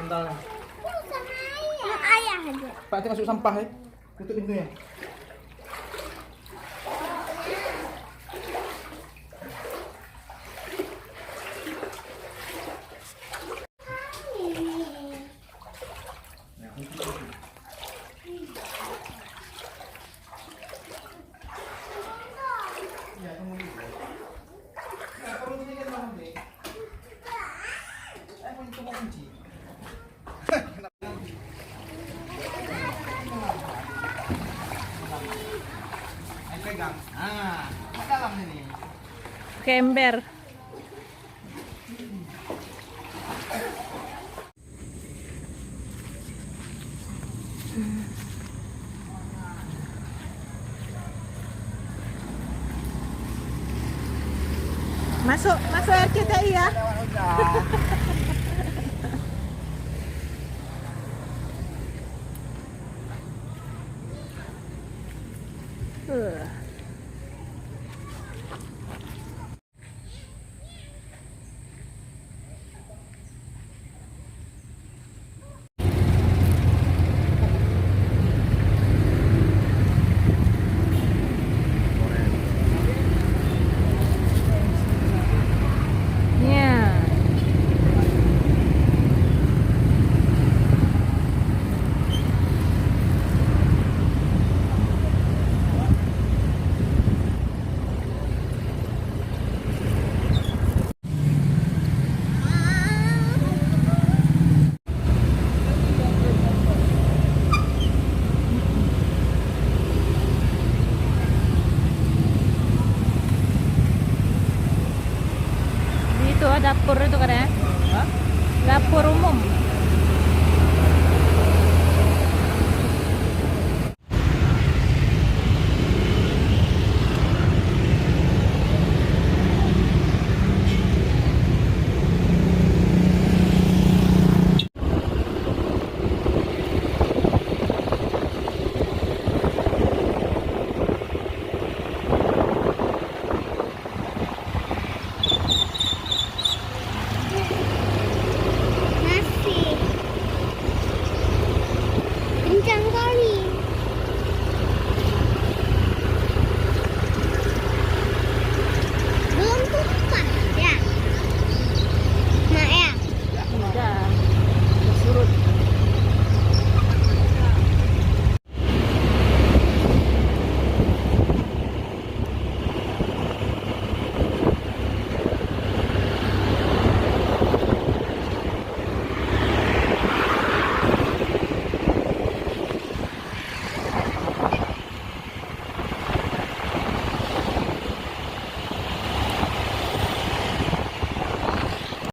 bantalnya. Sama ayah aja. Pak, itu masuk sampah ya. Tutup pintunya. Ya, tunggu dulu. Nah, perlu sedikit banget nih. Kunci mau kunci. Ayo pegang. Nah, ke dalam ini. Ke ember. Masuk RCTI ya. Ya. Itu dapur itu kan ya? Dapur umum.